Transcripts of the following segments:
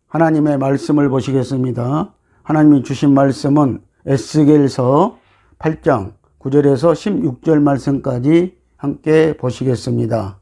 하나님의 말씀을 보시겠습니다. 하나님이 주신 말씀은 에스겔서 8장 9절에서 16절 말씀까지 함께 보시겠습니다.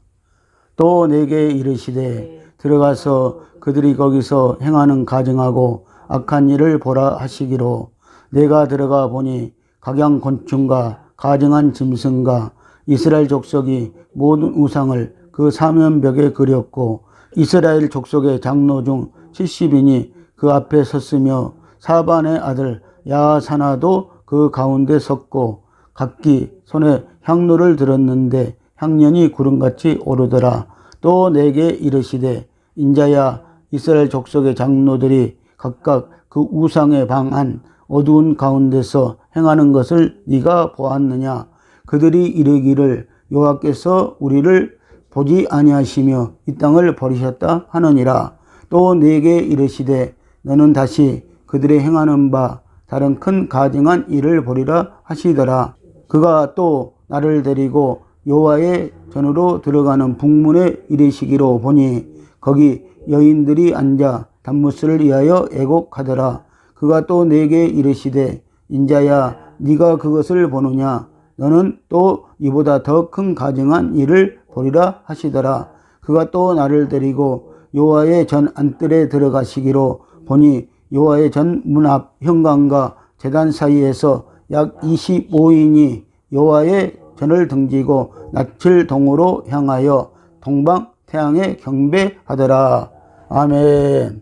또 내게 이르시되 들어가서 그들이 거기서 행하는 가증하고 악한 일을 보라 하시기로 내가 들어가 보니 각양 곤충과 가증한 짐승과 이스라엘 족속이 모든 우상을 그 사면벽에 그렸고 이스라엘 족속의 장로 중 70인이 그 앞에 섰으며 사반의 아들 야사나도 그 가운데 섰고 각기 손에 향로를 들었는데 향년이 구름같이 오르더라. 또 내게 이르시되 인자야 이스라엘 족속의 장로들이 각각 그 우상의 방한 어두운 가운데서 행하는 것을 네가 보았느냐. 그들이 이르기를 여호와께서 우리를 보지 아니하시며 이 땅을 버리셨다 하느니라. 또 내게 이르시되 너는 다시 그들의 행하는 바 다른 큰 가증한 일을 보리라 하시더라. 그가 또 나를 데리고 여호와의 전으로 들어가는 북문에 이르시기로 보니 거기 여인들이 앉아 단무스를 위하여 애곡하더라. 그가 또 내게 이르시되 인자야 네가 그것을 보느냐. 너는 또 이보다 더 큰 가증한 일을 보리라 하시더라. 그가 또 나를 데리고 여호와의 전 안뜰에 들어가시기로 보니 여호와의 전 문 앞 현관과 제단 사이에서 약 25인이 여호와의 전을 등지고 낯을 동으로 향하여 동방 태양에 경배하더라. 아멘.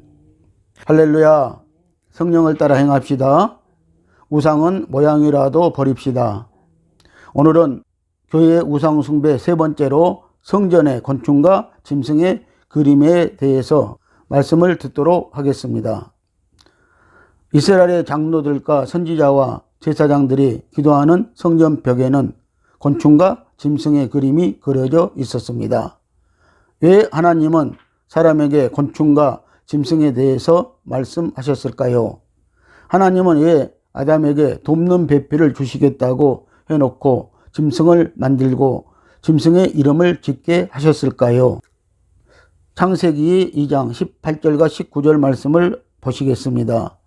할렐루야. 성령을 따라 행합시다. 우상은 모양이라도 버립시다. 오늘은 교회의 우상 숭배 세 번째로 성전의 곤충과 짐승의 그림에 대해서 말씀을 듣도록 하겠습니다. 이스라엘의 장로들과 선지자와 제사장들이 기도하는 성전 벽에는 곤충과 짐승의 그림이 그려져 있었습니다. 왜 하나님은 사람에게 곤충과 짐승에 대해서 말씀하셨을까요? 하나님은 왜 아담에게 돕는 배필을 주시겠다고 해놓고 짐승을 만들고 짐승의 이름을 짓게 하셨을까요? 창세기 2장 18절과 19절 말씀을 보시겠습니다.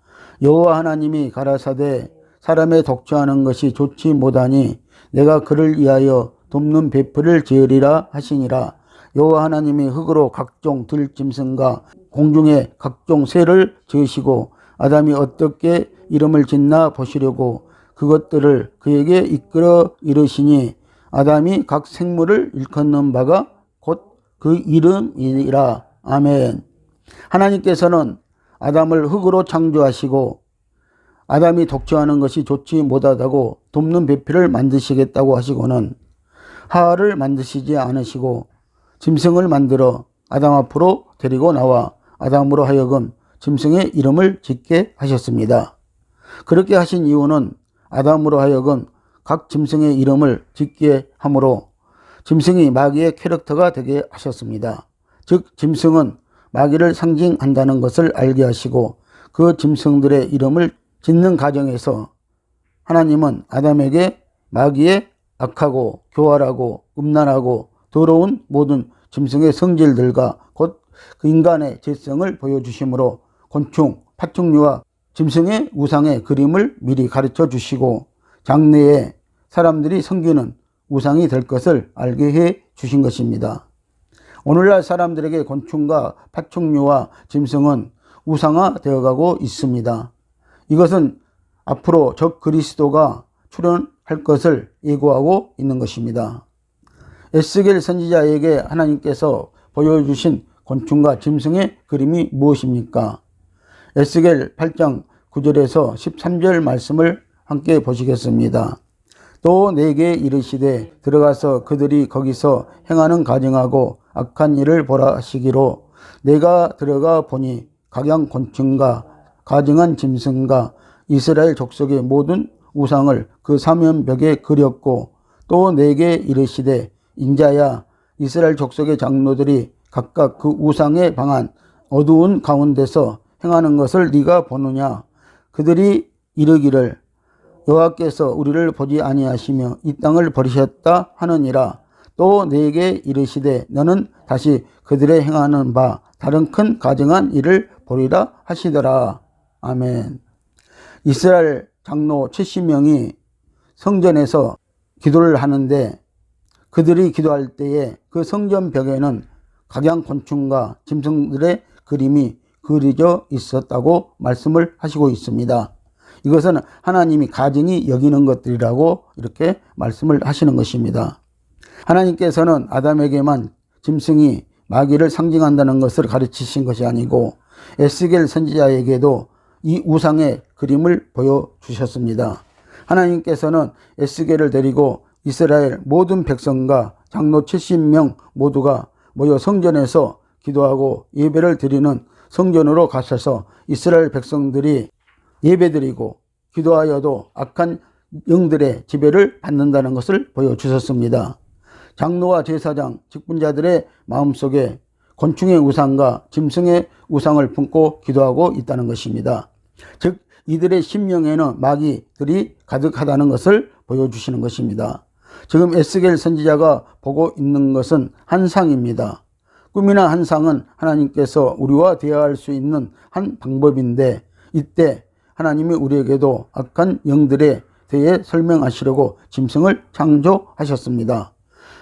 여호와 하나님이 가라사대 사람의 독주하는 것이 좋지 못하니 내가 그를 위하여 돕는 배필을 지으리라 하시니라. 여호와 하나님이 흙으로 각종 들짐승과 공중의 각종 새를 지으시고 아담이 어떻게 이름을 짓나 보시려고 그것들을 그에게 이끌어 이르시니 아담이 각 생물을 일컫는 바가 곧 그 이름이라. 아멘. 하나님께서는 아담을 흙으로 창조하시고 아담이 독주하는 것이 좋지 못하다고 돕는 배필을 만드시겠다고 하시고는 하와를 만드시지 않으시고 짐승을 만들어 아담 앞으로 데리고 나와 아담으로 하여금 짐승의 이름을 짓게 하셨습니다. 그렇게 하신 이유는 아담으로 하여금 각 짐승의 이름을 짓게 함으로 짐승이 마귀의 캐릭터가 되게 하셨습니다. 즉 짐승은 마귀를 상징한다는 것을 알게 하시고 그 짐승들의 이름을 짓는 과정에서 하나님은 아담에게 마귀의 악하고 교활하고 음란하고 더러운 모든 짐승의 성질들과 곧 그 인간의 죄성을 보여주심으로 곤충, 파충류와 짐승의 우상의 그림을 미리 가르쳐 주시고 장래에 사람들이 섬기는 우상이 될 것을 알게 해 주신 것입니다. 오늘날 사람들에게 곤충과 파충류와 짐승은 우상화되어 가고 있습니다. 이것은 앞으로 적 그리스도가 출현할 것을 예고하고 있는 것입니다. 에스겔 선지자에게 하나님께서 보여주신 곤충과 짐승의 그림이 무엇입니까? 에스겔 8장 9절에서 13절 말씀을 함께 보시겠습니다. 또 내게 이르시되 들어가서 그들이 거기서 행하는 가증하고 악한 일을 보라 하시기로 내가 들어가 보니 각양 곤충과 가증한 짐승과 이스라엘 족속의 모든 우상을 그 사면벽에 그렸고 또 내게 이르시되 인자야 이스라엘 족속의 장로들이 각각 그 우상에 방한 어두운 가운데서 행하는 것을 네가 보느냐. 그들이 이르기를 여호와께서 우리를 보지 아니하시며 이 땅을 버리셨다 하느니라. 또 내게 이르시되 너는 다시 그들의 행하는 바 다른 큰 가증한 일을 보리라 하시더라. 아멘. 이스라엘 장로 70명이 성전에서 기도를 하는데 그들이 기도할 때에 그 성전 벽에는 각양곤충과 짐승들의 그림이 그려져 있었다고 말씀을 하시고 있습니다. 이것은 하나님이 가증히 여기는 것들이라고 이렇게 말씀을 하시는 것입니다. 하나님께서는 아담에게만 짐승이 마귀를 상징한다는 것을 가르치신 것이 아니고 에스겔 선지자에게도 이 우상의 그림을 보여주셨습니다. 하나님께서는 에스겔을 데리고 이스라엘 모든 백성과 장로 70명 모두가 모여 성전에서 기도하고 예배를 드리는 성전으로 가셔서 이스라엘 백성들이 예배드리고 기도하여도 악한 영들의 지배를 받는다는 것을 보여주셨습니다. 장로와 제사장, 직분자들의 마음속에 곤충의 우상과 짐승의 우상을 품고 기도하고 있다는 것입니다. 즉 이들의 심령에는 마귀들이 가득하다는 것을 보여주시는 것입니다. 지금 에스겔 선지자가 보고 있는 것은 한상입니다. 꿈이나 한상은 하나님께서 우리와 대화할 수 있는 한 방법인데 이때 하나님이 우리에게도 악한 영들에 대해 설명하시려고 짐승을 창조하셨습니다.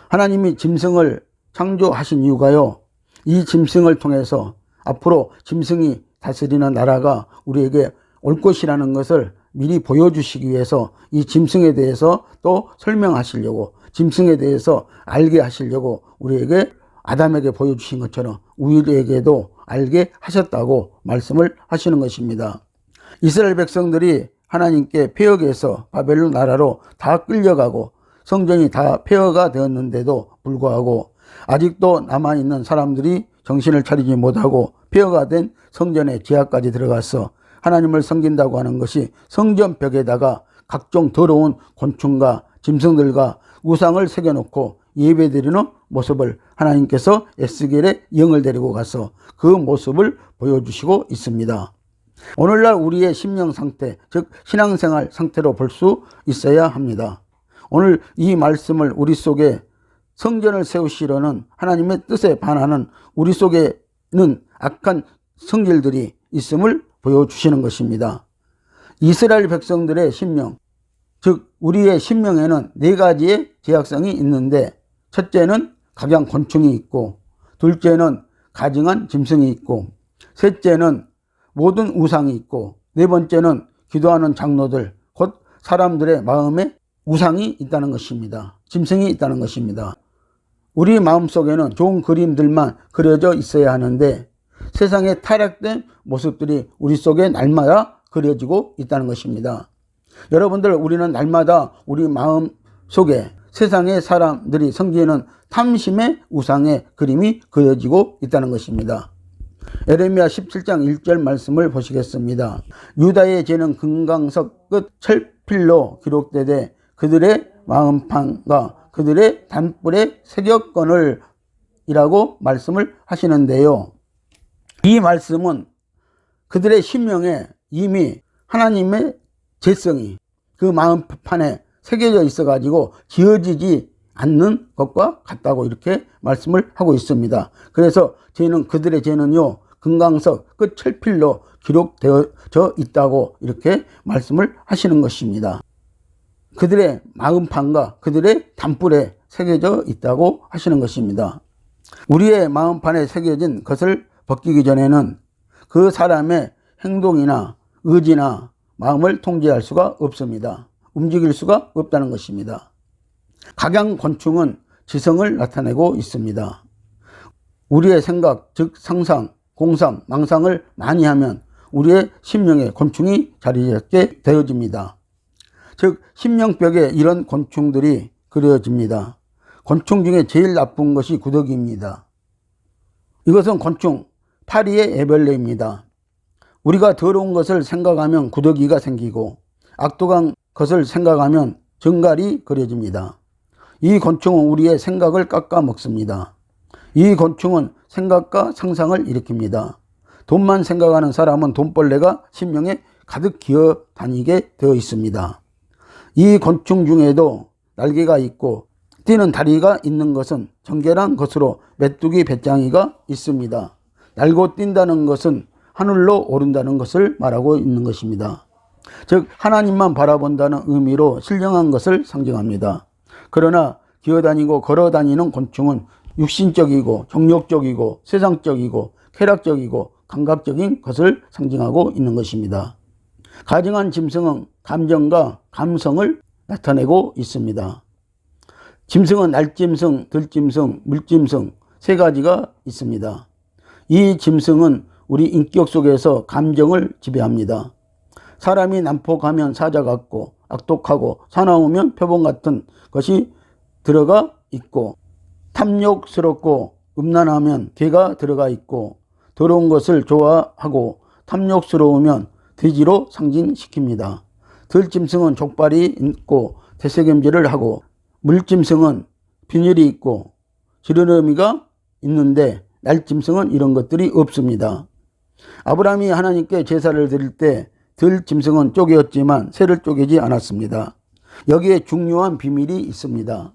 하나님이 짐승을 창조하신 이유가요, 이 짐승을 통해서 앞으로 짐승이 다스리는 나라가 우리에게 올 것이라는 것을 미리 보여주시기 위해서 이 짐승에 대해서 또 설명하시려고, 짐승에 대해서 알게 하시려고 우리에게 아담에게 보여주신 것처럼 우리에게도 알게 하셨다고 말씀을 하시는 것입니다. 이스라엘 백성들이 하나님께 폐역해서 바벨론 나라로 다 끌려가고 성전이 다 폐허가 되었는데도 불구하고 아직도 남아있는 사람들이 정신을 차리지 못하고 폐허가 된 성전의 지하까지 들어가서 하나님을 섬긴다고 하는 것이 성전 벽에다가 각종 더러운 곤충과 짐승들과 우상을 새겨놓고 예배드리는 모습을 하나님께서 에스겔의 영을 데리고 가서 그 모습을 보여주시고 있습니다. 오늘날 우리의 심령 상태, 즉 신앙생활 상태로 볼 수 있어야 합니다. 오늘 이 말씀을 우리 속에 성전을 세우시려는 하나님의 뜻에 반하는 우리 속에는 악한 성질들이 있음을 보여주시는 것입니다. 이스라엘 백성들의 심령, 즉 우리의 심령에는 4가지의 제약성이 있는데 첫째는 각양곤충이 있고, 둘째는 가증한 짐승이 있고, 셋째는 모든 우상이 있고, 4번째는 기도하는 장로들, 곧 사람들의 마음에 우상이 있다는 것입니다. 짐승이 있다는 것입니다. 우리 마음속에는 좋은 그림들만 그려져 있어야 하는데 세상의 타락된 모습들이 우리 속에 날마다 그려지고 있다는 것입니다. 여러분들, 우리는 날마다 우리 마음 속에 세상의 사람들이 섬기는 탐심의 우상의 그림이 그려지고 있다는 것입니다. 에레미야 17장 1절 말씀을 보시겠습니다. 유다의 죄는 금강석 끝 철필로 기록되되 그들의 마음판과 그들의 단뿔에 새겼거늘 이라고 말씀을 하시는데요. 이 말씀은 그들의 심령에 이미 하나님의 죄성이 그 마음판에 새겨져 있어 가지고 지워지지 않는 것과 같다고 이렇게 말씀을 하고 있습니다. 그래서 그들의 죄는요, 금강석 끝 철필로 기록되어져 있다고 이렇게 말씀을 하시는 것입니다. 그들의 마음판과 그들의 단뿔에 새겨져 있다고 하시는 것입니다. 우리의 마음판에 새겨진 것을 벗기기 전에는 그 사람의 행동이나 의지나 마음을 통제할 수가 없습니다. 움직일 수가 없다는 것입니다. 각양곤충은 지성을 나타내고 있습니다. 우리의 생각, 즉 상상, 공상, 망상을 많이 하면 우리의 심령에 곤충이 자리 잡게 되어집니다. 즉 심령벽에 이런 곤충들이 그려집니다. 곤충 중에 제일 나쁜 것이 구더기입니다. 이것은 곤충, 파리의 애벌레입니다. 우리가 더러운 것을 생각하면 구더기가 생기고 악독한 것을 생각하면 정갈이 그려집니다. 이 곤충은 우리의 생각을 깎아 먹습니다. 이 곤충은 생각과 상상을 일으킵니다. 돈만 생각하는 사람은 돈벌레가 심령에 가득 기어 다니게 되어 있습니다. 이 곤충 중에도 날개가 있고 뛰는 다리가 있는 것은 정결한 것으로 메뚜기 배짱이가 있습니다. 날고 뛴다는 것은 하늘로 오른다는 것을 말하고 있는 것입니다. 즉 하나님만 바라본다는 의미로 신령한 것을 상징합니다. 그러나 기어다니고 걸어다니는 곤충은 육신적이고 정욕적이고 세상적이고 쾌락적이고 감각적인 것을 상징하고 있는 것입니다. 가증한 짐승은 감정과 감성을 나타내고 있습니다. 짐승은 날짐승, 들짐승, 물짐승 세 가지가 있습니다. 이 짐승은 우리 인격 속에서 감정을 지배합니다. 사람이 난폭하면 사자 같고 악독하고 사나우면 표범 같은 것이 들어가 있고 탐욕스럽고 음란하면 개가 들어가 있고 더러운 것을 좋아하고 탐욕스러우면 돼지로 상징시킵니다. 들짐승은 족발이 있고 대세겜질을 하고 물짐승은 비늘이 있고 지느러미가 있는데 날짐승은 이런 것들이 없습니다. 아브라함이 하나님께 제사를 드릴 때 들짐승은 쪼개었지만 새를 쪼개지 않았습니다. 여기에 중요한 비밀이 있습니다.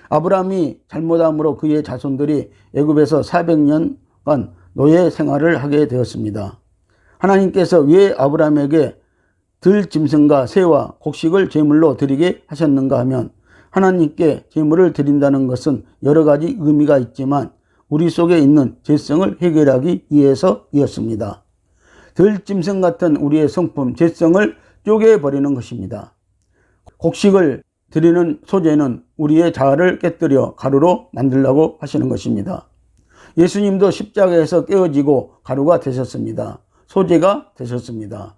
아브라함이 잘못함으로 그의 자손들이 애굽에서 400년간 노예 생활을 하게 되었습니다. 하나님께서 왜 아브라함에게 들짐승과 새와 곡식을 제물로 드리게 하셨는가 하면 하나님께 제물을 드린다는 것은 여러 가지 의미가 있지만 우리 속에 있는 죄성을 해결하기 위해서이었습니다. 들짐승 같은 우리의 성품, 죄성을 쪼개버리는 것입니다. 곡식을 드리는 소재는 우리의 자아를 깨뜨려 가루로 만들려고 하시는 것입니다. 예수님도 십자가에서 깨어지고 가루가 되셨습니다. 소재가 되셨습니다.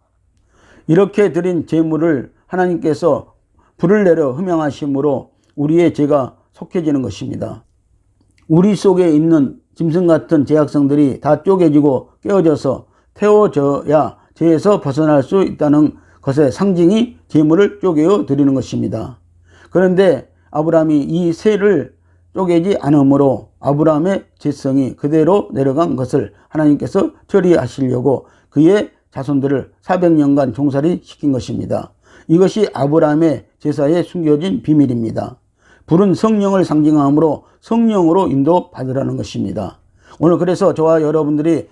이렇게 드린 제물을 하나님께서 불을 내려 흠양하심으로 우리의 죄가 속해지는 것입니다. 우리 속에 있는 짐승 같은 죄악성들이 다 쪼개지고 깨어져서 태워져야 죄에서 벗어날 수 있다는 것의 상징이 제물을 쪼개어 드리는 것입니다. 그런데 아브라함이 이 새를 쪼개지 않으므로 아브라함의 죄성이 그대로 내려간 것을 하나님께서 처리하시려고 그의 자손들을 400년간 종살이 시킨 것입니다. 이것이 아브라함의 제사에 숨겨진 비밀입니다. 불은 성령을 상징하므로 성령으로 인도받으라는 것입니다. 오늘 그래서 저와 여러분들이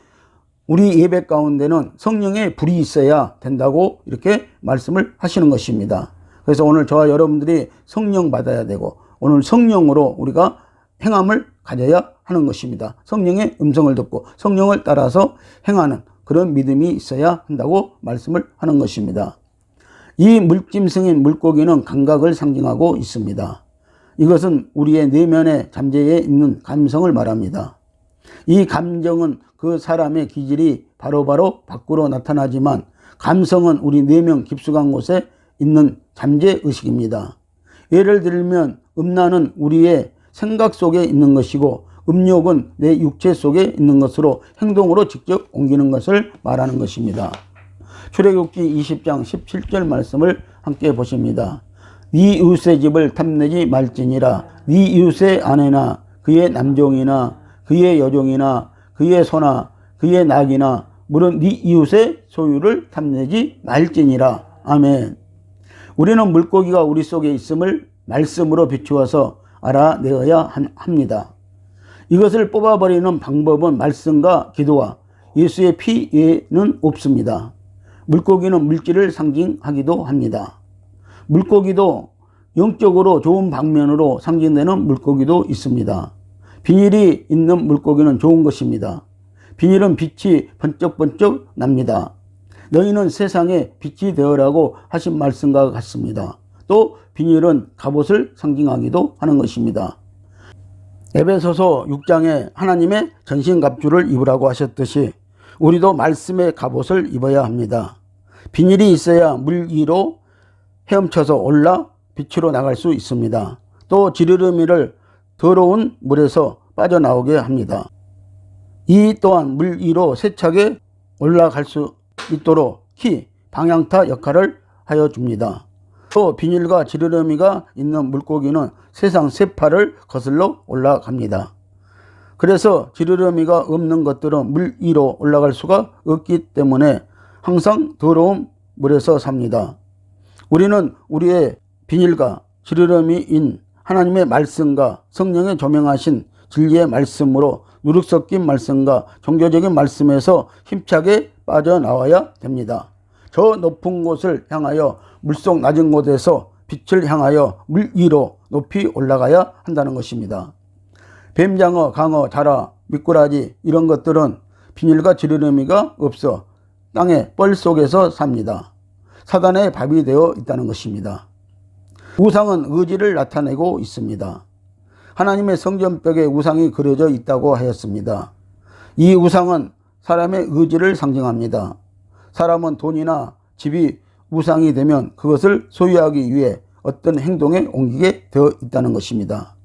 우리 예배 가운데는 성령의 불이 있어야 된다고 이렇게 말씀을 하시는 것입니다. 그래서 오늘 저와 여러분들이 성령 받아야 되고 오늘 성령으로 우리가 행함을 가져야 하는 것입니다. 성령의 음성을 듣고 성령을 따라서 행하는 그런 믿음이 있어야 한다고 말씀을 하는 것입니다. 이 물짐승인 물고기는 감각을 상징하고 있습니다. 이것은 우리의 내면의 잠재에 있는 감성을 말합니다. 이 감정은 그 사람의 기질이 바로바로 밖으로 나타나지만 감성은 우리 내면 깊숙한 곳에 있는 잠재의식입니다. 예를 들면 음란은 우리의 생각 속에 있는 것이고 음욕은 내 육체 속에 있는 것으로 행동으로 직접 옮기는 것을 말하는 것입니다. 출애굽기 20장 17절 말씀을 함께 보십니다. 네 이웃의 집을 탐내지 말지니라. 네 이웃의 아내나 그의 남종이나 그의 여종이나 그의 소나 그의 낙이나 물은 네 이웃의 소유를 탐내지 말지니라. 아멘. 우리는 물고기가 우리 속에 있음을 말씀으로 비추어서 알아내어야 합니다. 이것을 뽑아버리는 방법은 말씀과 기도와 예수의 피 외에는 없습니다. 물고기는 물질을 상징하기도 합니다. 물고기도 영적으로 좋은 방면으로 상징되는 물고기도 있습니다. 비닐이 있는 물고기는 좋은 것입니다. 비닐은 빛이 번쩍번쩍 납니다. 너희는 세상에 빛이 되어라고 하신 말씀과 같습니다. 또 비닐은 갑옷을 상징하기도 하는 것입니다. 에베소서 6장에 하나님의 전신갑주를 입으라고 하셨듯이 우리도 말씀의 갑옷을 입어야 합니다. 비닐이 있어야 물 위로 헤엄쳐서 올라 빛으로 나갈 수 있습니다. 또 지르르미를 더러운 물에서 빠져나오게 합니다. 이 또한 물 위로 세차게 올라갈 수 있도록 키, 방향타 역할을 하여 줍니다. 또 비닐과 지르러미가 있는 물고기는 세상 세파를 거슬러 올라갑니다. 그래서 지르러미가 없는 것들은 물 위로 올라갈 수가 없기 때문에 항상 더러운 물에서 삽니다. 우리는 우리의 비닐과 지르러미인 하나님의 말씀과 성령의 조명하신 진리의 말씀으로 누룩 섞인 말씀과 종교적인 말씀에서 힘차게 빠져나와야 됩니다. 저 높은 곳을 향하여 물속 낮은 곳에서 빛을 향하여 물 위로 높이 올라가야 한다는 것입니다. 뱀장어, 강어, 자라, 미꾸라지 이런 것들은 비닐과 지느러미가 없어 땅의 뻘 속에서 삽니다. 사단의 밥이 되어 있다는 것입니다. 우상은 의지를 나타내고 있습니다. 하나님의 성전벽에 우상이 그려져 있다고 하였습니다. 이 우상은 사람의 의지를 상징합니다. 사람은 돈이나 집이 우상이 되면 그것을 소유하기 위해 어떤 행동에 옮기게 되어 있다는 것입니다.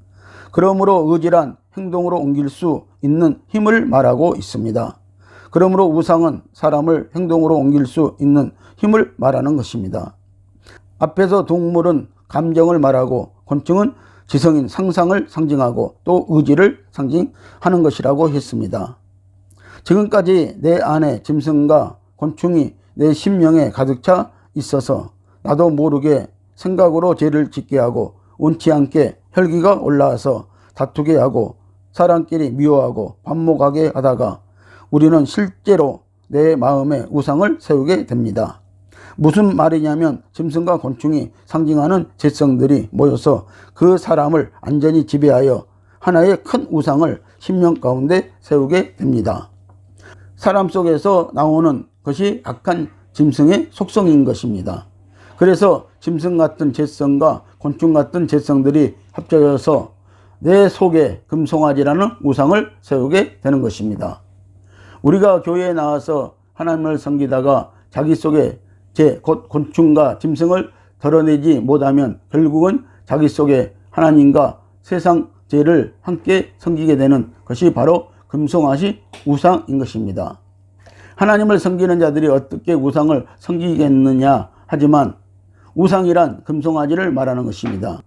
그러므로 의지란 행동으로 옮길 수 있는 힘을 말하고 있습니다. 그러므로 우상은 사람을 행동으로 옮길 수 있는 힘을 말하는 것입니다. 앞에서 동물은 감정을 말하고 곤충은 지성인 상상을 상징하고 또 의지를 상징하는 것이라고 했습니다. 지금까지 내 안에 짐승과 곤충이 내 심령에 가득 차 있어서 나도 모르게 생각으로 죄를 짓게 하고 원치 않게 혈기가 올라와서 다투게 하고 사람끼리 미워하고 반목하게 하다가 우리는 실제로 내 마음에 우상을 세우게 됩니다. 무슨 말이냐면 짐승과 곤충이 상징하는 죄성들이 모여서 그 사람을 완전히 지배하여 하나의 큰 우상을 심령 가운데 세우게 됩니다. 사람 속에서 나오는 것이 악한 짐승의 속성인 것입니다. 그래서 짐승 같은 죄성과 곤충 같은 죄성들이 합쳐져서 내 속에 금송아지라는 우상을 세우게 되는 것입니다. 우리가 교회에 나와서 하나님을 섬기다가 자기 속에 죄, 곧 곤충과 짐승을 덜어내지 못하면 결국은 자기 속에 하나님과 세상 죄를 함께 섬기게 되는 것이 바로 금송아지 우상인 것입니다. 하나님을 섬기는 자들이 어떻게 우상을 섬기겠느냐 하지만 우상이란 금송아지를 말하는 것입니다.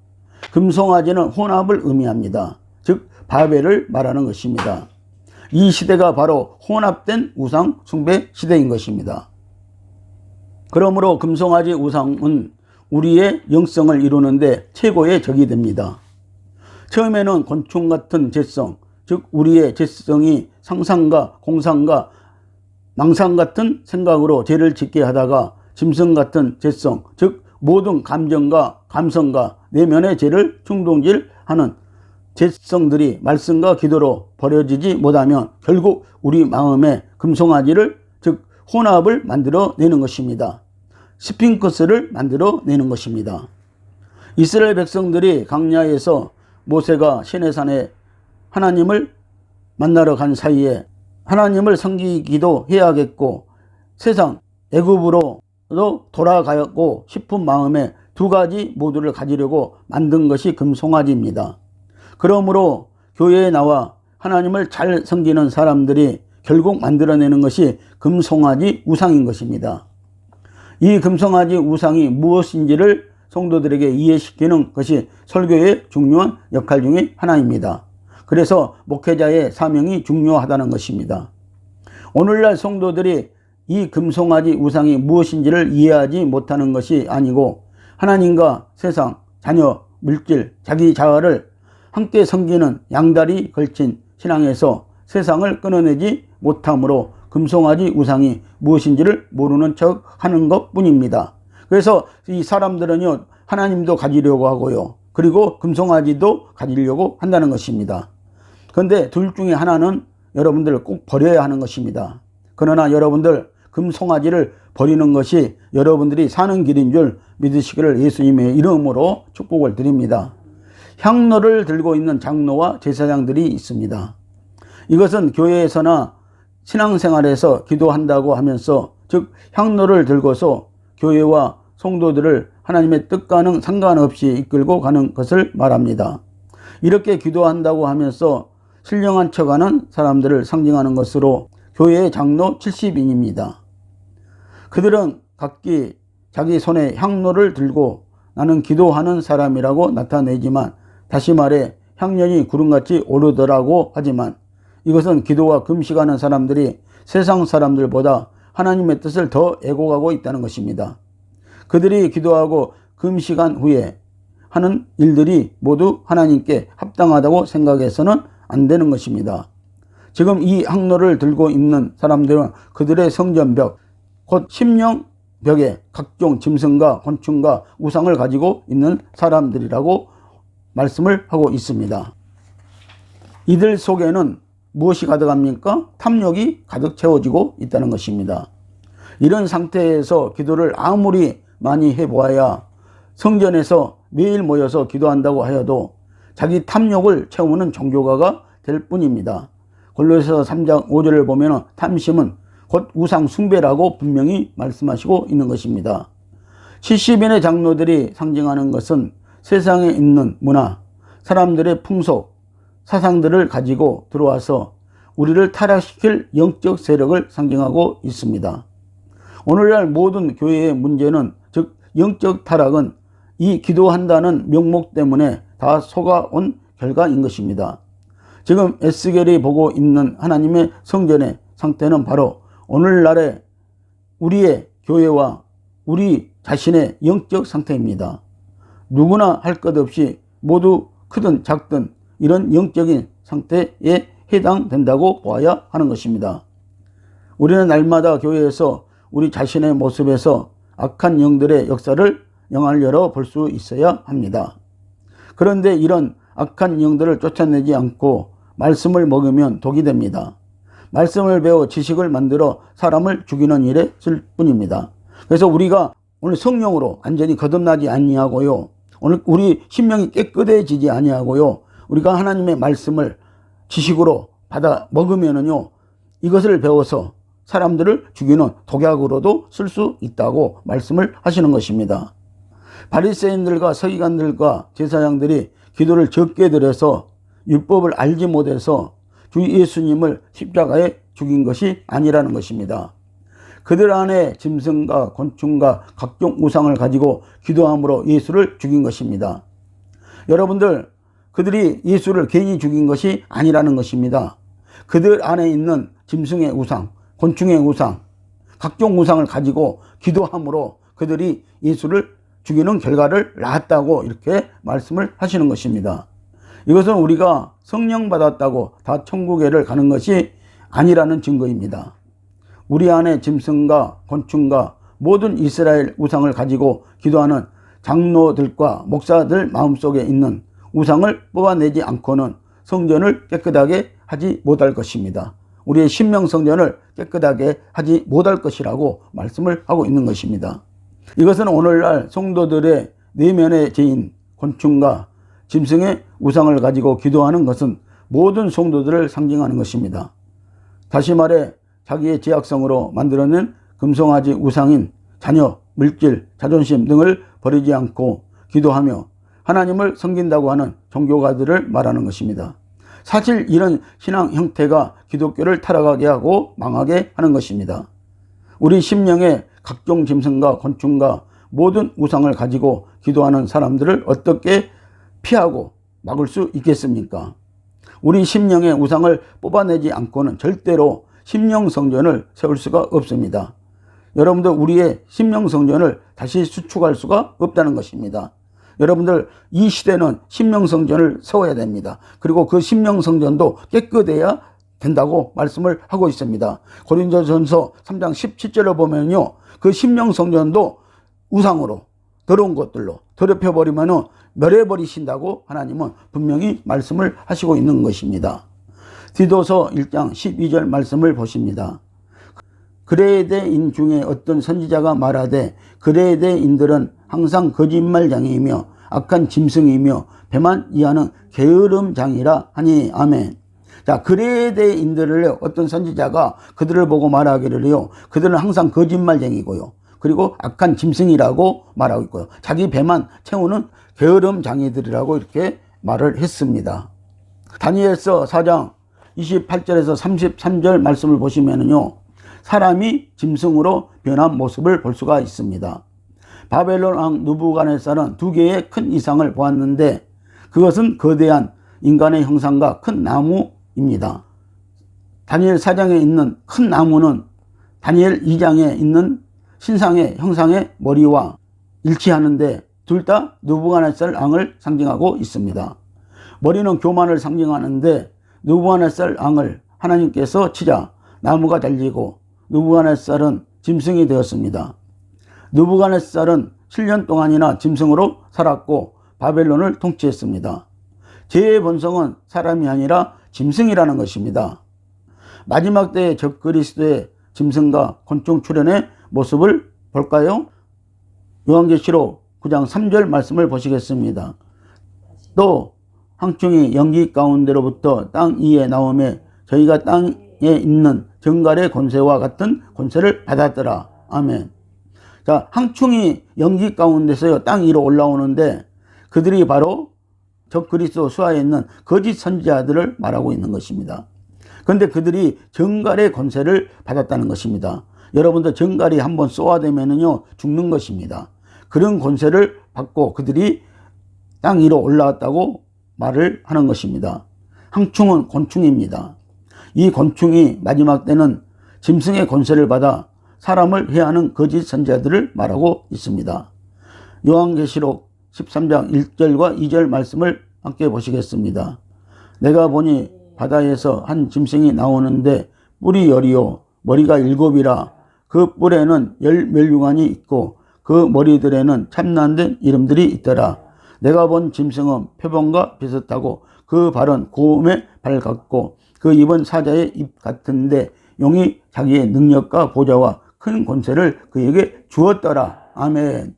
금송아지는 혼합을 의미합니다. 즉 바벨을 말하는 것입니다. 이 시대가 바로 혼합된 우상 숭배 시대인 것입니다. 그러므로 금송아지 우상은 우리의 영성을 이루는데 최고의 적이 됩니다. 처음에는 곤충 같은 죄성, 즉 우리의 죄성이 상상과 공상과 망상 같은 생각으로 죄를 짓게 하다가 짐승 같은 죄성, 즉 모든 감정과 감성과 내면의 죄를 충동질하는 죄성들이 말씀과 기도로 버려지지 못하면 결국 우리 마음에 금송아지를 즉 혼합을 만들어내는 것입니다. 스핑크스를 만들어내는 것입니다. 이스라엘 백성들이 광야에서 모세가 시내산에 하나님을 만나러 간 사이에 하나님을 섬기기도 해야겠고 세상 애굽으로도 돌아가고 싶은 마음에 두 가지 모두를 가지려고 만든 것이 금송아지입니다. 그러므로 교회에 나와 하나님을 잘 섬기는 사람들이 결국 만들어내는 것이 금송아지 우상인 것입니다. 이 금송아지 우상이 무엇인지를 성도들에게 이해시키는 것이 설교의 중요한 역할 중에 하나입니다. 그래서 목회자의 사명이 중요하다는 것입니다. 오늘날 성도들이 이 금송아지 우상이 무엇인지를 이해하지 못하는 것이 아니고 하나님과 세상, 자녀, 물질, 자기 자아를 함께 섬기는 양다리 걸친 신앙에서 세상을 끊어내지 못함으로 금송아지 우상이 무엇인지를 모르는 척 하는 것 뿐입니다. 그래서 이 사람들은요, 하나님도 가지려고 하고요. 그리고 금송아지도 가지려고 한다는 것입니다. 그런데 둘 중에 하나는 여러분들 꼭 버려야 하는 것입니다. 그러나 여러분들 금송아지를 버리는 것이 여러분들이 사는 길인 줄 믿으시기를 예수님의 이름으로 축복을 드립니다. 향로를 들고 있는 장로와 제사장들이 있습니다. 이것은 교회에서나 신앙생활에서 기도한다고 하면서 즉 향로를 들고서 교회와 성도들을 하나님의 뜻과는 상관없이 이끌고 가는 것을 말합니다. 이렇게 기도한다고 하면서 신령한 척하는 사람들을 상징하는 것으로 교회의 장로 70인입니다. 그들은 각기 자기 손에 향로를 들고 나는 기도하는 사람이라고 나타내지만 다시 말해 향연이 구름같이 오르더라고 하지만 이것은 기도와 금식하는 사람들이 세상 사람들보다 하나님의 뜻을 더 애곡하고 있다는 것입니다. 그들이 기도하고 금식한 후에 하는 일들이 모두 하나님께 합당하다고 생각해서는 안 되는 것입니다. 지금 이 항로를 들고 있는 사람들은 그들의 성전벽, 곧 심령벽에 각종 짐승과 곤충과 우상을 가지고 있는 사람들이라고 말씀을 하고 있습니다. 이들 속에는 무엇이 가득합니까? 탐욕이 가득 채워지고 있다는 것입니다. 이런 상태에서 기도를 아무리 많이 해보아야 성전에서 매일 모여서 기도한다고 하여도 자기 탐욕을 채우는 종교가가 될 뿐입니다. 골로새서 3장 5절을 보면 탐심은 곧 우상 숭배라고 분명히 말씀하시고 있는 것입니다. 70인의 장로들이 상징하는 것은 세상에 있는 문화, 사람들의 풍속, 사상들을 가지고 들어와서 우리를 타락시킬 영적 세력을 상징하고 있습니다. 오늘날 모든 교회의 문제는, 즉 영적 타락은 이 기도한다는 명목 때문에 다 속아온 결과인 것입니다. 지금 에스겔이 보고 있는 하나님의 성전의 상태는 바로 오늘날의 우리의 교회와 우리 자신의 영적 상태입니다. 누구나 할 것 없이 모두 크든 작든 이런 영적인 상태에 해당된다고 보아야 하는 것입니다. 우리는 날마다 교회에서 우리 자신의 모습에서 악한 영들의 역사를 영을 열어 볼 수 있어야 합니다. 그런데 이런 악한 영들을 쫓아내지 않고 말씀을 먹으면 독이 됩니다. 말씀을 배워 지식을 만들어 사람을 죽이는 일에 쓸 뿐입니다. 그래서 우리가 오늘 성령으로 완전히 거듭나지 아니하고요, 오늘 우리 심령이 깨끗해지지 아니하고요, 우리가 하나님의 말씀을 지식으로 받아 먹으면은요, 이것을 배워서 사람들을 죽이는 독약으로도 쓸 수 있다고 말씀을 하시는 것입니다. 바리새인들과 서기관들과 제사장들이 기도를 적게 드려서 율법을 알지 못해서 주 예수님을 십자가에 죽인 것이 아니라는 것입니다. 그들 안에 짐승과 곤충과 각종 우상을 가지고 기도함으로 예수를 죽인 것입니다. 여러분들, 그들이 예수를 괜히 죽인 것이 아니라는 것입니다. 그들 안에 있는 짐승의 우상, 곤충의 우상, 각종 우상을 가지고 기도함으로 그들이 예수를 죽이는 결과를 낳았다고 이렇게 말씀을 하시는 것입니다. 이것은 우리가 성령 받았다고 다 천국에를 가는 것이 아니라는 증거입니다. 우리 안에 짐승과 곤충과 모든 이스라엘 우상을 가지고 기도하는 장로들과 목사들 마음속에 있는 우상을 뽑아내지 않고는 성전을 깨끗하게 하지 못할 것입니다. 우리의 심령 성전을 깨끗하게 하지 못할 것이라고 말씀을 하고 있는 것입니다. 이것은 오늘날 성도들의 내면의 죄인 곤충과 짐승의 우상을 가지고 기도하는 것은 모든 성도들을 상징하는 것입니다. 다시 말해 자기의 죄악성으로 만들어낸 금송아지 우상인 자녀, 물질, 자존심 등을 버리지 않고 기도하며 하나님을 섬긴다고 하는 종교가들을 말하는 것입니다. 사실 이런 신앙 형태가 기독교를 타락하게 하고 망하게 하는 것입니다. 우리 심령에 각종 짐승과 곤충과 모든 우상을 가지고 기도하는 사람들을 어떻게 피하고 막을 수 있겠습니까? 우리 심령의 우상을 뽑아내지 않고는 절대로 심령 성전을 세울 수가 없습니다. 여러분들, 우리의 심령 성전을 다시 수축할 수가 없다는 것입니다. 여러분들, 이 시대는 심령 성전을 세워야 됩니다. 그리고 그 심령 성전도 깨끗해야 된다고 말씀을 하고 있습니다. 고린도전서 3장 17절을 보면요, 그 심령 성전도 우상으로 더러운 것들로 더럽혀 버리면은 멸해버리신다고 하나님은 분명히 말씀을 하시고 있는 것입니다. 디도서 1장 12절 말씀을 보십니다. 그레데인 중에 어떤 선지자가 말하되 그레데인들은 항상 거짓말장이이며 악한 짐승이며 배만 이하는 게으름장이라 하니. 아멘. 자, 그레데인들을 어떤 선지자가 그들을 보고 말하기를요, 그들은 항상 거짓말쟁이고요, 그리고 악한 짐승이라고 말하고 있고요, 자기 배만 채우는 게으름장이들이라고 이렇게 말을 했습니다. 다니엘서 4장 28절에서 33절 말씀을 보시면은요, 사람이 짐승으로 변한 모습을 볼 수가 있습니다. 바벨론 왕 느부갓네살은 두 개의 큰 이상을 보았는데 그것은 거대한 인간의 형상과 큰 나무입니다. 다니엘 4장에 있는 큰 나무는 다니엘 2장에 있는 신상의 형상의 머리와 일치하는데 둘 다 느부갓네살 왕을 상징하고 있습니다. 머리는 교만을 상징하는데 느부갓네살 왕을 하나님께서 치자 나무가 달리고 느부갓네살은 짐승이 되었습니다. 느부갓네살은 7년 동안이나 짐승으로 살았고 바벨론을 통치했습니다. 죄의 본성은 사람이 아니라 짐승이라는 것입니다. 마지막 때의 적그리스도의 짐승과 곤충 출현의 모습을 볼까요? 요한계시록 9장 3절 말씀을 보시겠습니다. 또 황충이 연기 가운데로부터 땅 위에 나오매 저희가 땅에 있는 정갈의 권세와 같은 권세를 받았더라. 아멘. 자, 황충이 연기 가운데서 땅 위로 올라오는데 그들이 바로 적그리스도 수하에 있는 거짓 선지자들을 말하고 있는 것입니다. 그런데 그들이 정갈의 권세를 받았다는 것입니다. 여러분들 정갈이 한번 쏘아대면은요 죽는 것입니다. 그런 권세를 받고 그들이 땅 위로 올라왔다고 말을 하는 것입니다. 황충은 곤충입니다. 이 곤충이 마지막 때는 짐승의 권세를 받아 사람을 해하는 거짓 선지자들을 말하고 있습니다. 요한계시록 13장 1절과 2절 말씀을 함께 보시겠습니다. 내가 보니 바다에서 한 짐승이 나오는데 뿔이 10이요 머리가 7이라 그 뿔에는 10멸류관이 있고 그 머리들에는 참난된 이름들이 있더라. 내가 본 짐승은 표범과 비슷하고 그 발은 곰의 발 같고 그 입은 사자의 입 같은데 용이 자기의 능력과 보좌와 큰 권세를 그에게 주었더라. 아멘.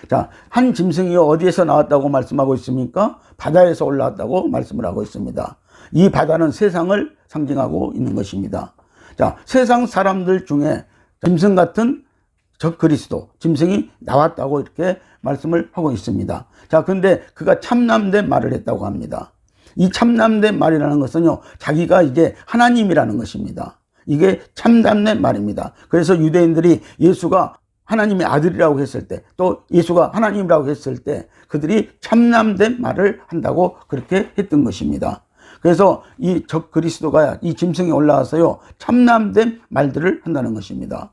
자, 한 짐승이 어디에서 나왔다고 말씀하고 있습니까? 바다에서 올라왔다고 말씀을 하고 있습니다. 이 바다는 세상을 상징하고 있는 것입니다. 자, 세상 사람들 중에 짐승 같은 적그리스도, 짐승이 나왔다고 이렇게 말씀을 하고 있습니다. 자, 근데 그가 참남된 말을 했다고 합니다. 이 참남된 말이라는 것은요, 자기가 이제 하나님이라는 것입니다. 이게 참남된 말입니다. 그래서 유대인들이 예수가 하나님의 아들이라고 했을 때, 또 예수가 하나님이라고 했을 때 그들이 참남된 말을 한다고 그렇게 했던 것입니다. 그래서 이 적그리스도가 이 짐승이 올라와서요 참남된 말들을 한다는 것입니다.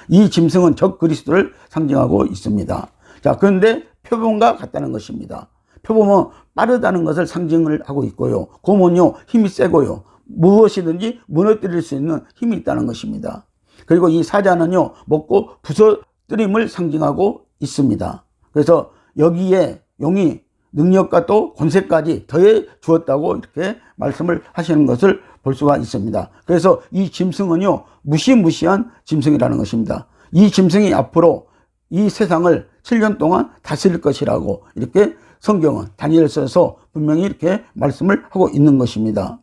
이 짐승은 적그리스도를 상징하고 있습니다. 자, 그런데 표범과 같다는 것입니다. 표범은 빠르다는 것을 상징을 하고 있고요. 곰은요 힘이 세고요 무엇이든지 무너뜨릴 수 있는 힘이 있다는 것입니다. 그리고 이 사자는요 먹고 부서뜨림을 상징하고 있습니다. 그래서 여기에 용이 능력과 또 권세까지 더해 주었다고 이렇게 말씀을 하시는 것을 볼 수가 있습니다. 그래서 이 짐승은요 무시무시한 짐승이라는 것입니다. 이 짐승이 앞으로 이 세상을 7년 동안 다스릴 것이라고 이렇게 성경은 다니엘서에서 분명히 이렇게 말씀을 하고 있는 것입니다.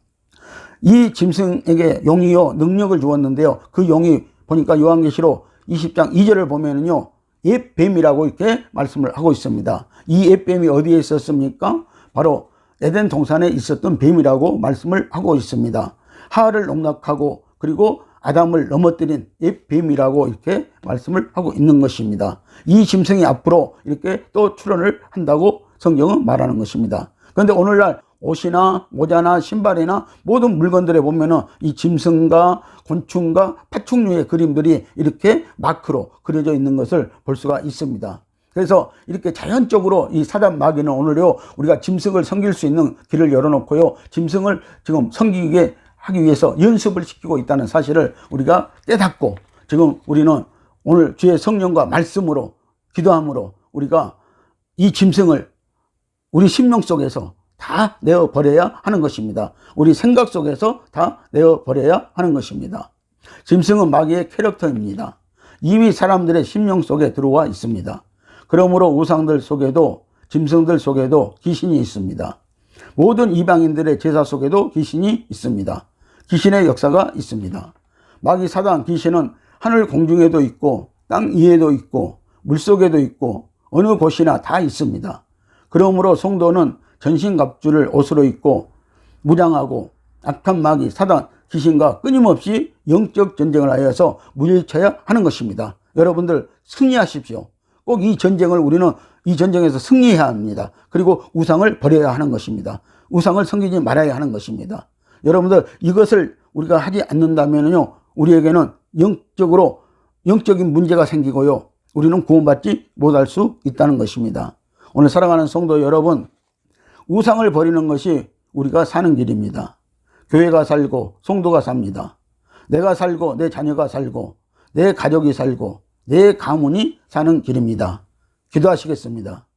이 짐승에게 용이요 능력을 주었는데요, 그 용이 보니까 요한계시록 20장 2절을 보면은요 옛 뱀이라고 이렇게 말씀을 하고 있습니다. 이 옛 뱀이 어디에 있었습니까? 바로 에덴 동산에 있었던 뱀이라고 말씀을 하고 있습니다. 하와를 농락하고 그리고 아담을 넘어뜨린 옛 뱀이라고 이렇게 말씀을 하고 있는 것입니다. 이 짐승이 앞으로 이렇게 또 출현을 한다고 성경은 말하는 것입니다. 그런데 오늘날 옷이나 모자나 신발이나 모든 물건들에 보면은 이 짐승과 곤충과 파충류의 그림들이 이렇게 마크로 그려져 있는 것을 볼 수가 있습니다. 그래서 이렇게 자연적으로 이 사단 마귀는 오늘요 우리가 짐승을 섬길 수 있는 길을 열어놓고요 짐승을 지금 섬기게 하기 위해서 연습을 시키고 있다는 사실을 우리가 깨닫고 지금 우리는 오늘 주의 성령과 말씀으로 기도함으로 우리가 이 짐승을 우리 심령 속에서 다 내어버려야 하는 것입니다. 우리 생각 속에서 다 내어버려야 하는 것입니다. 짐승은 마귀의 캐릭터입니다. 이미 사람들의 심령 속에 들어와 있습니다. 그러므로 우상들 속에도 짐승들 속에도 귀신이 있습니다. 모든 이방인들의 제사 속에도 귀신이 있습니다. 귀신의 역사가 있습니다. 마귀 사단 귀신은 하늘 공중에도 있고 땅 위에도 있고 물속에도 있고 어느 곳이나 다 있습니다. 그러므로 성도는 전신갑주를 옷으로 입고 무장하고 악한 마귀 사단 귀신과 끊임없이 영적 전쟁을 하여서 물리쳐야 하는 것입니다. 여러분들 승리하십시오. 꼭 이 전쟁을 우리는 이 전쟁에서 승리해야 합니다. 그리고 우상을 버려야 하는 것입니다. 우상을 섬기지 말아야 하는 것입니다. 여러분들 이것을 우리가 하지 않는다면요 우리에게는 영적인 문제가 생기고요 우리는 구원받지 못할 수 있다는 것입니다. 오늘 사랑하는 성도 여러분, 우상을 버리는 것이 우리가 사는 길입니다. 교회가 살고 성도가 삽니다. 내가 살고 내 자녀가 살고 내 가족이 살고 내 가문이 사는 길입니다. 기도하시겠습니다.